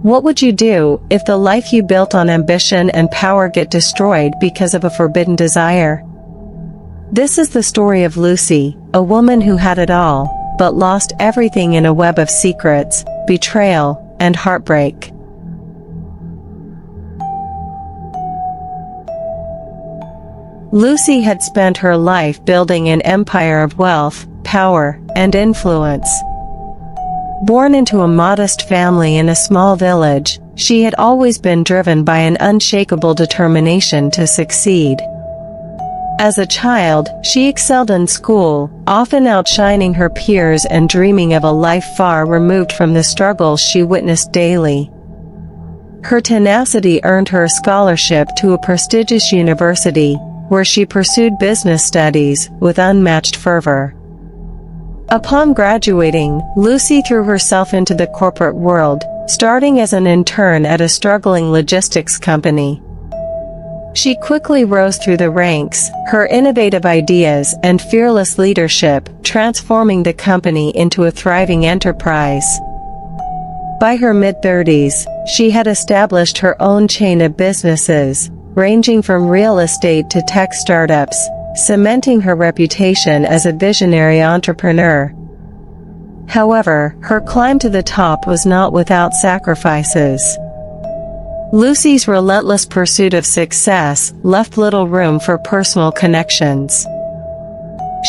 What would you do if the life you built on ambition and power get destroyed because of a forbidden desire? This is the story of Lucy, a woman who had it all, but lost everything in a web of secrets, betrayal, and heartbreak. Lucy had spent her life building an empire of wealth, power, and influence. Born into a modest family in a small village, she had always been driven by an unshakable determination to succeed. As a child, she excelled in school, often outshining her peers and dreaming of a life far removed from the struggles she witnessed daily. Her tenacity earned her a scholarship to a prestigious university, where she pursued business studies with unmatched fervor. Upon graduating, Lucy threw herself into the corporate world, starting as an intern at a struggling logistics company. She quickly rose through the ranks, her innovative ideas and fearless leadership transforming the company into a thriving enterprise. By her mid-30s, she had established her own chain of businesses, ranging from real estate to tech startups, cementing her reputation as a visionary entrepreneur. However, her climb to the top was not without sacrifices. Lucy's relentless pursuit of success left little room for personal connections.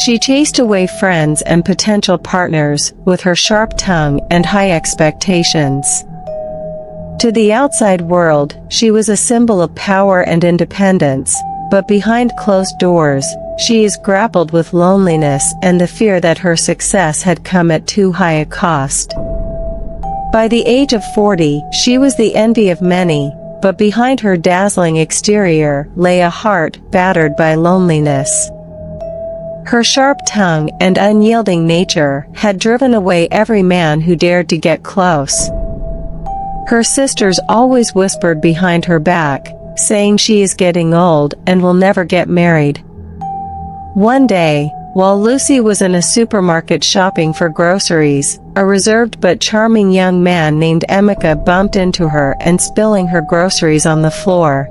She chased away friends and potential partners with her sharp tongue and high expectations. To the outside world, she was a symbol of power and independence, but behind closed doors, she has grappled with loneliness and the fear that her success had come at too high a cost. By the age of 40, she was the envy of many, but behind her dazzling exterior lay a heart battered by loneliness. Her sharp tongue and unyielding nature had driven away every man who dared to get close. Her sisters always whispered behind her back, saying she is getting old and will never get married. One day, while Lucy was in a supermarket shopping for groceries, a reserved but charming young man named Emeka bumped into her and spilling her groceries on the floor.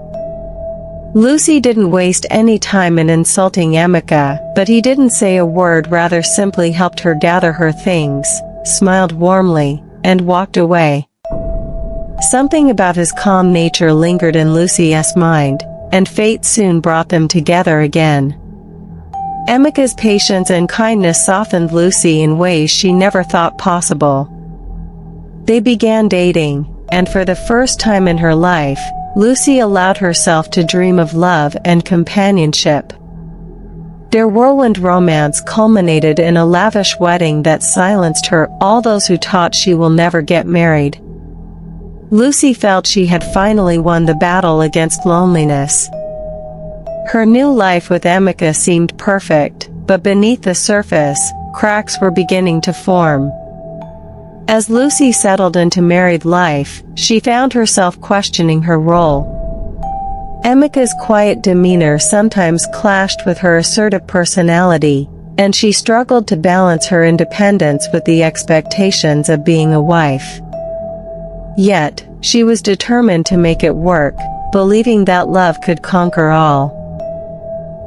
Lucy didn't waste any time in insulting Emeka, but he didn't say a word, rather simply helped her gather her things, smiled warmly, and walked away. Something about his calm nature lingered in Lucy's mind, and fate soon brought them together again. Emeka's patience and kindness softened Lucy in ways she never thought possible. They began dating, and for the first time in her life, Lucy allowed herself to dream of love and companionship. Their whirlwind romance culminated in a lavish wedding that silenced all those who taught she will never get married. Lucy felt she had finally won the battle against loneliness. Her new life with Emeka seemed perfect, but beneath the surface, cracks were beginning to form. As Lucy settled into married life, she found herself questioning her role. Emeka's quiet demeanor sometimes clashed with her assertive personality, and she struggled to balance her independence with the expectations of being a wife. Yet, she was determined to make it work, believing that love could conquer all.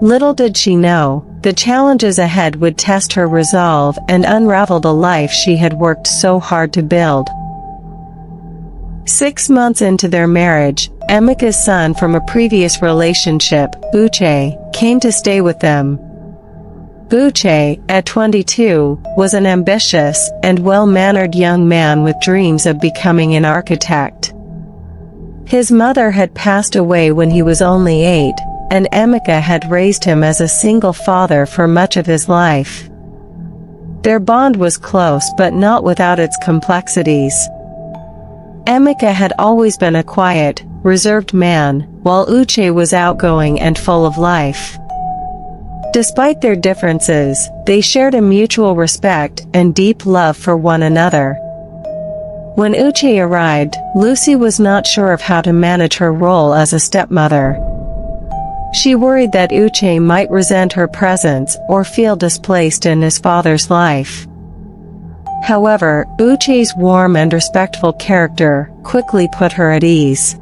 Little did she know, the challenges ahead would test her resolve and unravel the life she had worked so hard to build. 6 months into their marriage, Emeka's son from a previous relationship, Uche, came to stay with them. Uche, at 22, was an ambitious and well-mannered young man with dreams of becoming an architect. His mother had passed away when he was only 8, and Emeka had raised him as a single father for much of his life. Their bond was close but not without its complexities. Emeka had always been a quiet, reserved man, while Uche was outgoing and full of life. Despite their differences, they shared a mutual respect and deep love for one another. When Uche arrived, Lucy was not sure of how to manage her role as a stepmother. She worried that Uche might resent her presence or feel displaced in his father's life. However, Uche's warm and respectful character quickly put her at ease.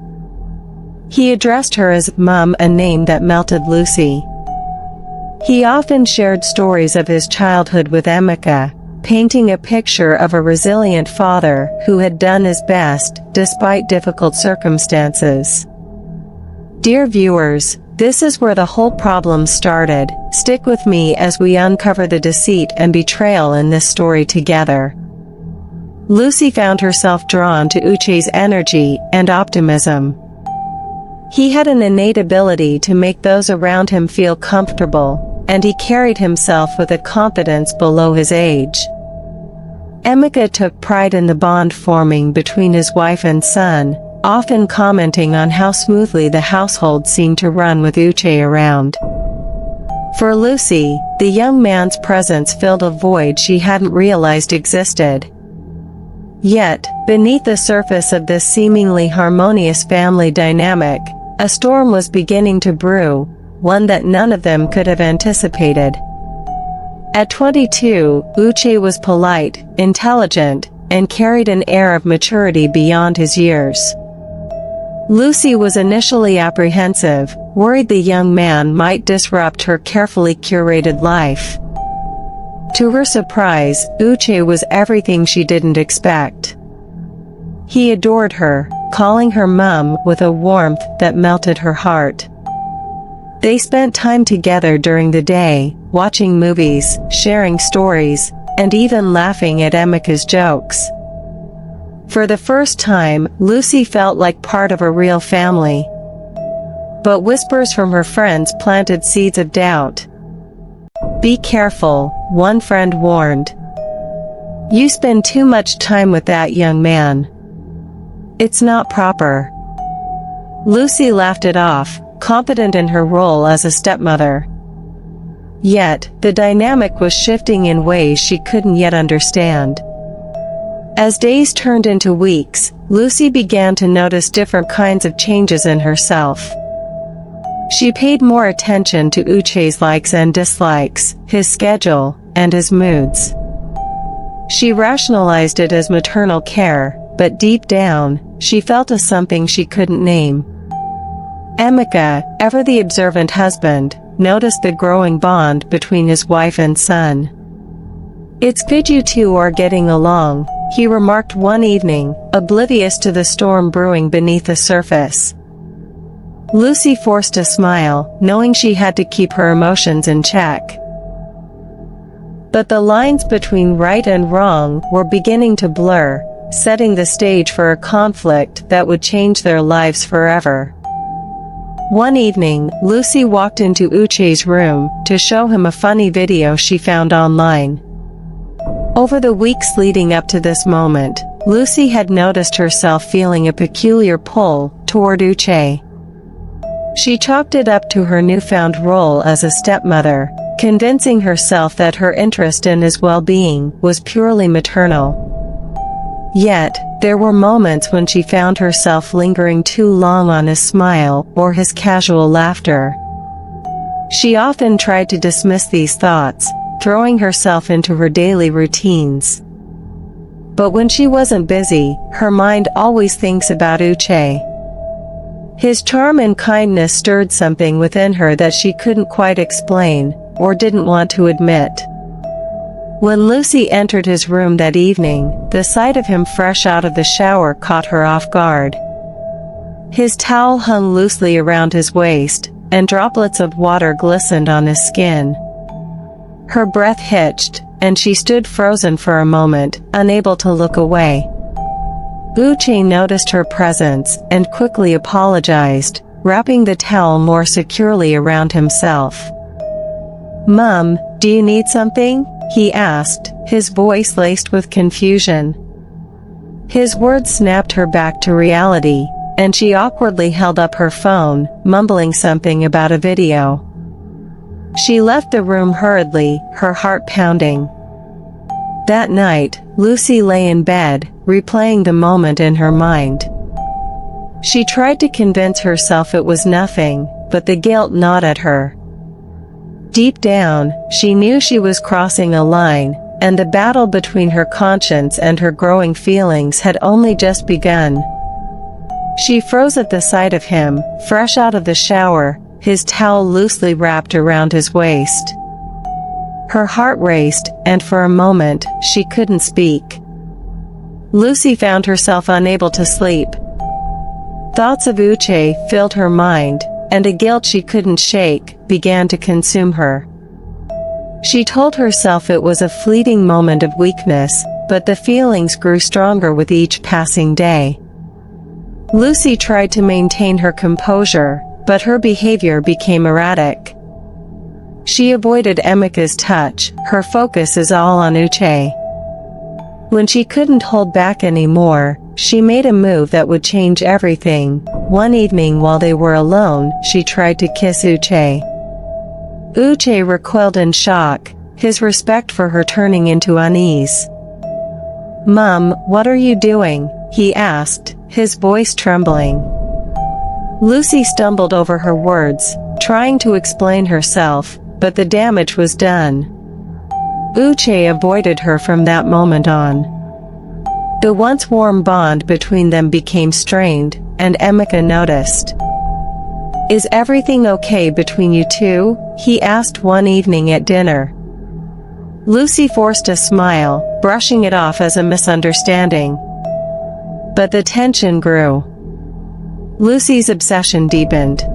He addressed her as Mum, a name that melted Lucy. He often shared stories of his childhood with Emika, painting a picture of a resilient father who had done his best despite difficult circumstances. Dear viewers, this is where the whole problem started. Stick with me as we uncover the deceit and betrayal in this story together. Lucy found herself drawn to Uche's energy and optimism. He had an innate ability to make those around him feel comfortable, and he carried himself with a confidence below his age. Emika took pride in the bond forming between his wife and son, often commenting on how smoothly the household seemed to run with Uche around. For Lucy, the young man's presence filled a void she hadn't realized existed. Yet, beneath the surface of this seemingly harmonious family dynamic, a storm was beginning to brew, one that none of them could have anticipated. At 22, Uche was polite, intelligent, and carried an air of maturity beyond his years. Lucy was initially apprehensive, worried the young man might disrupt her carefully curated life. To her surprise, Uche was everything she didn't expect. He adored her, calling her Mum with a warmth that melted her heart. They spent time together during the day, watching movies, sharing stories, and even laughing at Emika's jokes. For the first time, Lucy felt like part of a real family. But whispers from her friends planted seeds of doubt. "Be careful," one friend warned. "You spend too much time with that young man. It's not proper." Lucy laughed it off, confident in her role as a stepmother. Yet, the dynamic was shifting in ways she couldn't yet understand. As days turned into weeks, Lucy began to notice different kinds of changes in herself. She paid more attention to Uche's likes and dislikes, his schedule, and his moods. She rationalized it as maternal care, but deep down, she felt a something she couldn't name. Emika, ever the observant husband, noticed the growing bond between his wife and son. "It's good you two are getting along," he remarked one evening, oblivious to the storm brewing beneath the surface. Lucy forced a smile, knowing she had to keep her emotions in check. But the lines between right and wrong were beginning to blur, setting the stage for a conflict that would change their lives forever. One evening, Lucy walked into Uche's room to show him a funny video she found online. Over the weeks leading up to this moment, Lucy had noticed herself feeling a peculiar pull toward Uche. She chalked it up to her newfound role as a stepmother, convincing herself that her interest in his well-being was purely maternal. Yet, there were moments when she found herself lingering too long on his smile or his casual laughter. She often tried to dismiss these thoughts, throwing herself into her daily routines. But when she wasn't busy, her mind always thinks about Uche. His charm and kindness stirred something within her that she couldn't quite explain, or didn't want to admit. When Lucy entered his room that evening, the sight of him fresh out of the shower caught her off guard. His towel hung loosely around his waist, and droplets of water glistened on his skin. Her breath hitched, and she stood frozen for a moment, unable to look away. Uche noticed her presence, and quickly apologized, wrapping the towel more securely around himself. "Mum, do you need something?" he asked, his voice laced with confusion. His words snapped her back to reality, and she awkwardly held up her phone, mumbling something about a video. She left the room hurriedly, her heart pounding. That night, Lucy lay in bed, replaying the moment in her mind. She tried to convince herself it was nothing, but the guilt gnawed at her. Deep down, she knew she was crossing a line, and the battle between her conscience and her growing feelings had only just begun. She froze at the sight of him, fresh out of the shower, his towel loosely wrapped around his waist. Her heart raced, and for a moment, she couldn't speak. Lucy found herself unable to sleep. Thoughts of Uche filled her mind, and a guilt she couldn't shake began to consume her. She told herself it was a fleeting moment of weakness, but the feelings grew stronger with each passing day. Lucy tried to maintain her composure, but her behavior became erratic. She avoided Emeka's touch, her focus is all on Uche. When she couldn't hold back anymore, she made a move that would change everything. One evening while they were alone, she tried to kiss Uche. Uche recoiled in shock, his respect for her turning into unease. "Mum, what are you doing?" he asked, his voice trembling. Lucy stumbled over her words, trying to explain herself, but the damage was done. Uche avoided her from that moment on. The once warm bond between them became strained, and Emeka noticed. "Is everything okay between you two?" he asked one evening at dinner. Lucy forced a smile, brushing it off as a misunderstanding. But the tension grew. Lucy's obsession deepened.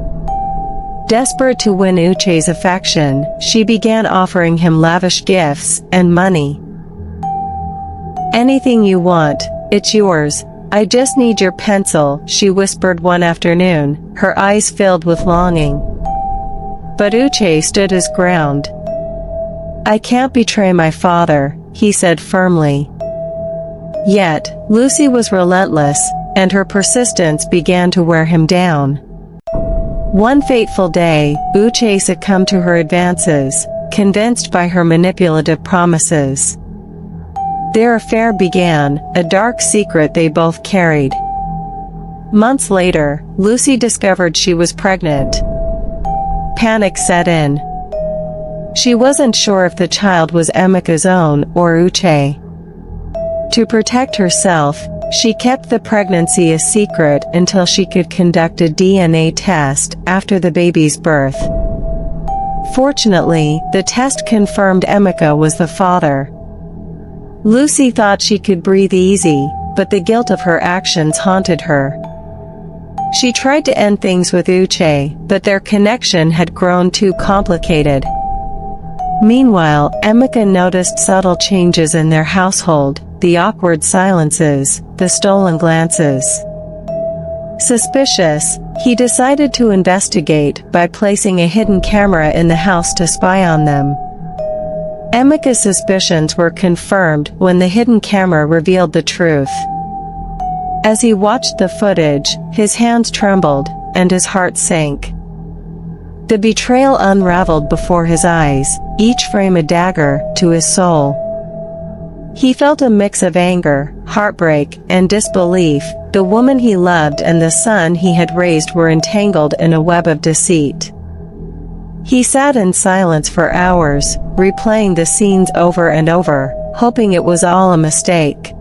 Desperate to win Uche's affection, she began offering him lavish gifts and money. "Anything you want, it's yours. I just need your pencil," she whispered one afternoon, her eyes filled with longing. But Uche stood his ground. "I can't betray my father," he said firmly. Yet, Lucy was relentless, and her persistence began to wear him down. One fateful day, Uche succumbed to her advances, convinced by her manipulative promises. Their affair began, a dark secret they both carried. Months later, Lucy discovered she was pregnant. Panic set in. She wasn't sure if the child was Emeka's own or Uche. To protect herself, she kept the pregnancy a secret until she could conduct a DNA test after the baby's birth. Fortunately, the test confirmed Emeka was the father. Lucy thought she could breathe easy, but the guilt of her actions haunted her. She tried to end things with Uche, but their connection had grown too complicated. Meanwhile, Emeka noticed subtle changes in their household, the awkward silences, the stolen glances. Suspicious, he decided to investigate by placing a hidden camera in the house to spy on them. Emeka's suspicions were confirmed when the hidden camera revealed the truth. As he watched the footage, his hands trembled, and his heart sank. The betrayal unraveled before his eyes, each frame a dagger to his soul. He felt a mix of anger, heartbreak, and disbelief. The woman he loved and the son he had raised were entangled in a web of deceit. He sat in silence for hours, replaying the scenes over and over, hoping it was all a mistake.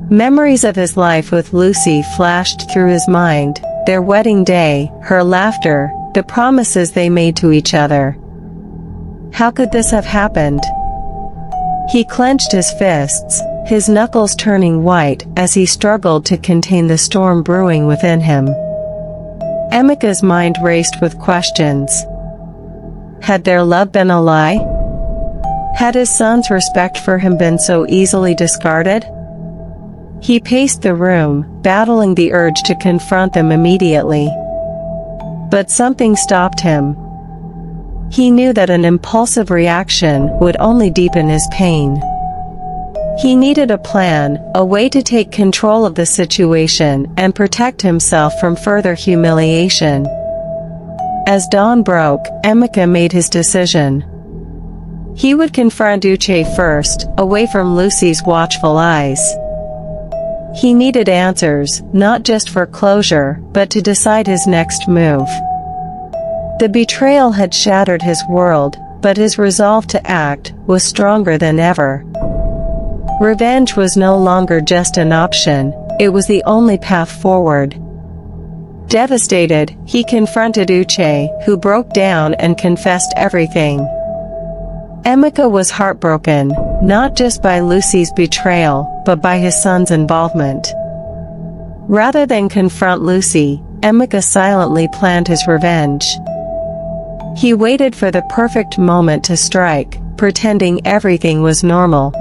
Memories of his life with Lucy flashed through his mind, their wedding day, her laughter, the promises they made to each other. How could this have happened? He clenched his fists, his knuckles turning white as he struggled to contain the storm brewing within him. Emeka's mind raced with questions. Had their love been a lie? Had his son's respect for him been so easily discarded? He paced the room, battling the urge to confront them immediately. But something stopped him. He knew that an impulsive reaction would only deepen his pain. He needed a plan, a way to take control of the situation and protect himself from further humiliation. As dawn broke, Emeka made his decision. He would confront Uche first, away from Lucy's watchful eyes. He needed answers, not just for closure, but to decide his next move. The betrayal had shattered his world, but his resolve to act was stronger than ever. Revenge was no longer just an option, it was the only path forward. Devastated, he confronted Uche, who broke down and confessed everything. Emeka was heartbroken, not just by Lucy's betrayal, but by his son's involvement. Rather than confront Lucy, Emeka silently planned his revenge. He waited for the perfect moment to strike, pretending everything was normal.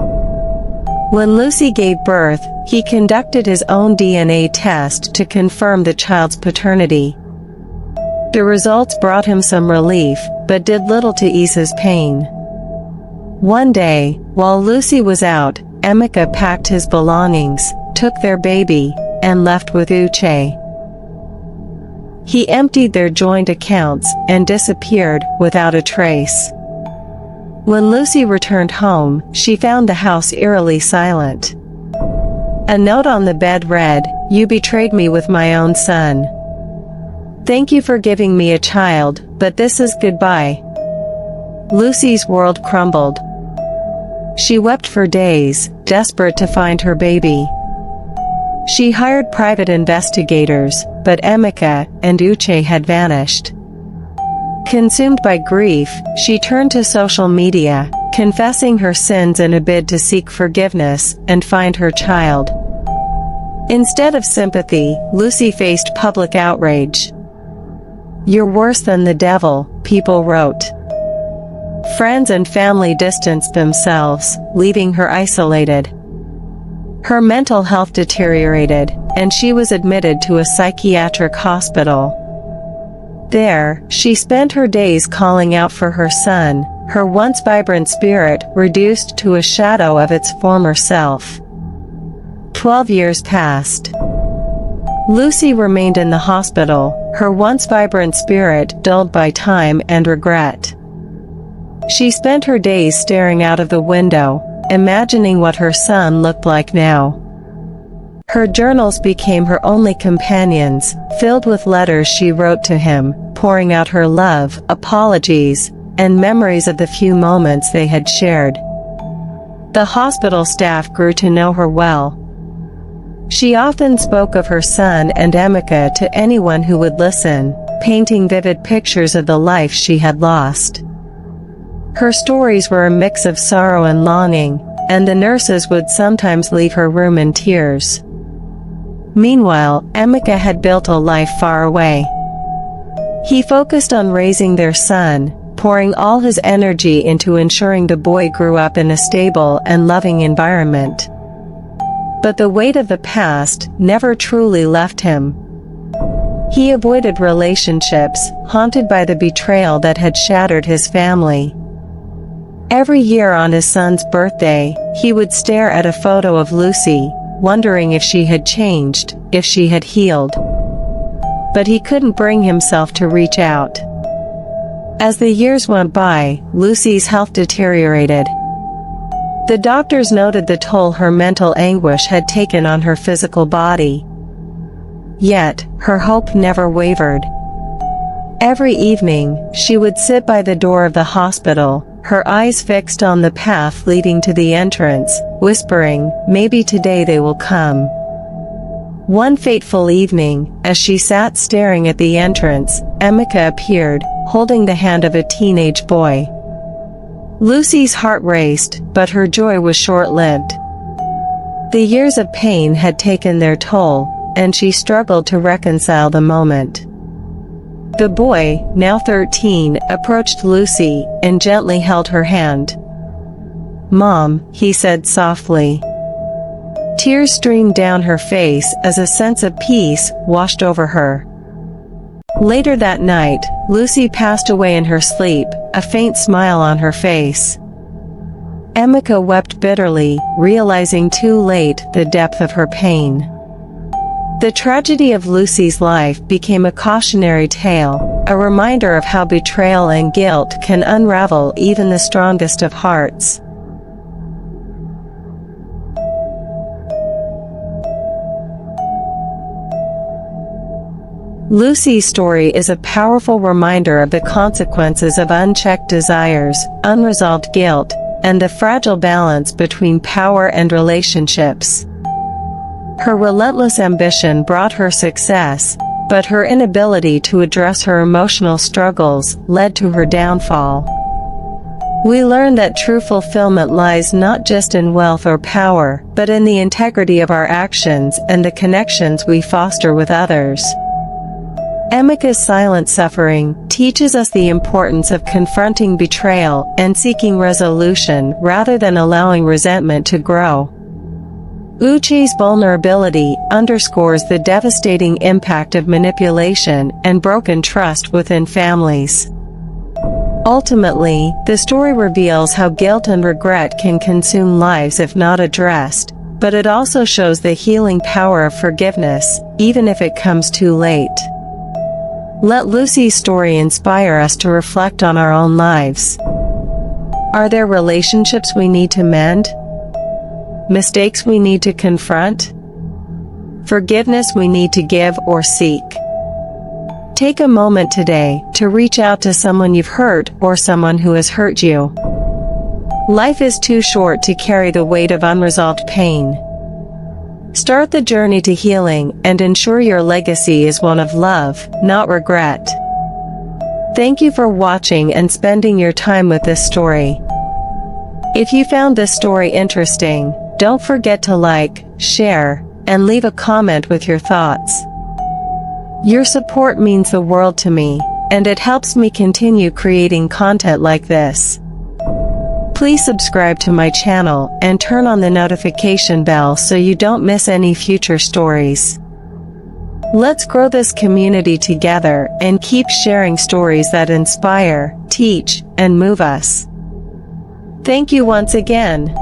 When Lucy gave birth, he conducted his own DNA test to confirm the child's paternity. The results brought him some relief, but did little to ease his pain. One day, while Lucy was out, Emeka packed his belongings, took their baby, and left with Uche. He emptied their joint accounts and disappeared without a trace. When Lucy returned home, she found the house eerily silent. A note on the bed read, "You betrayed me with my own son. Thank you for giving me a child, but this is goodbye." Lucy's world crumbled. She wept for days, desperate to find her baby. She hired private investigators, but Emeka and Uche had vanished. Consumed by grief, she turned to social media, confessing her sins in a bid to seek forgiveness and find her child. Instead of sympathy, Lucy faced public outrage. "You're worse than the devil," people wrote. Friends and family distanced themselves, leaving her isolated. Her mental health deteriorated, and she was admitted to a psychiatric hospital. There, she spent her days calling out for her son, her once vibrant spirit reduced to a shadow of its former self. 12 years passed. Lucy remained in the hospital, her once vibrant spirit dulled by time and regret. She spent her days staring out of the window, imagining what her son looked like now. Her journals became her only companions, filled with letters she wrote to him, pouring out her love, apologies, and memories of the few moments they had shared. The hospital staff grew to know her well. She often spoke of her son and Emeka to anyone who would listen, painting vivid pictures of the life she had lost. Her stories were a mix of sorrow and longing, and the nurses would sometimes leave her room in tears. Meanwhile, Emeka had built a life far away. He focused on raising their son, pouring all his energy into ensuring the boy grew up in a stable and loving environment. But the weight of the past never truly left him. He avoided relationships, haunted by the betrayal that had shattered his family. Every year on his son's birthday, he would stare at a photo of Lucy, wondering if she had changed, if she had healed. But he couldn't bring himself to reach out. As the years went by, Lucy's health deteriorated. The doctors noted the toll her mental anguish had taken on her physical body. Yet, her hope never wavered. Every evening, she would sit by the door of the hospital, her eyes fixed on the path leading to the entrance, whispering, "Maybe today they will come." One fateful evening, as she sat staring at the entrance, Emeka appeared, holding the hand of a teenage boy. Lucy's heart raced, but her joy was short-lived. The years of pain had taken their toll, and she struggled to reconcile the moment. The boy, now 13, approached Lucy and gently held her hand. "Mom," he said softly. Tears streamed down her face as a sense of peace washed over her. Later that night, Lucy passed away in her sleep, a faint smile on her face. Emeka wept bitterly, realizing too late the depth of her pain. The tragedy of Lucy's life became a cautionary tale, a reminder of how betrayal and guilt can unravel even the strongest of hearts. Lucy's story is a powerful reminder of the consequences of unchecked desires, unresolved guilt, and the fragile balance between power and relationships. Her relentless ambition brought her success, but her inability to address her emotional struggles led to her downfall. We learn that true fulfillment lies not just in wealth or power, but in the integrity of our actions and the connections we foster with others. Emika's silent suffering teaches us the importance of confronting betrayal and seeking resolution rather than allowing resentment to grow. Uche's vulnerability underscores the devastating impact of manipulation and broken trust within families. Ultimately, the story reveals how guilt and regret can consume lives if not addressed, but it also shows the healing power of forgiveness, even if it comes too late. Let Lucy's story inspire us to reflect on our own lives. Are there relationships we need to mend? Mistakes we need to confront? Forgiveness we need to give or seek? Take a moment today to reach out to someone you've hurt or someone who has hurt you. Life is too short to carry the weight of unresolved pain. Start the journey to healing and ensure your legacy is one of love, not regret. Thank you for watching and spending your time with this story. If you found this story interesting, don't forget to like, share, and leave a comment with your thoughts. Your support means the world to me, and it helps me continue creating content like this. Please subscribe to my channel and turn on the notification bell so you don't miss any future stories. Let's grow this community together and keep sharing stories that inspire, teach, and move us. Thank you once again.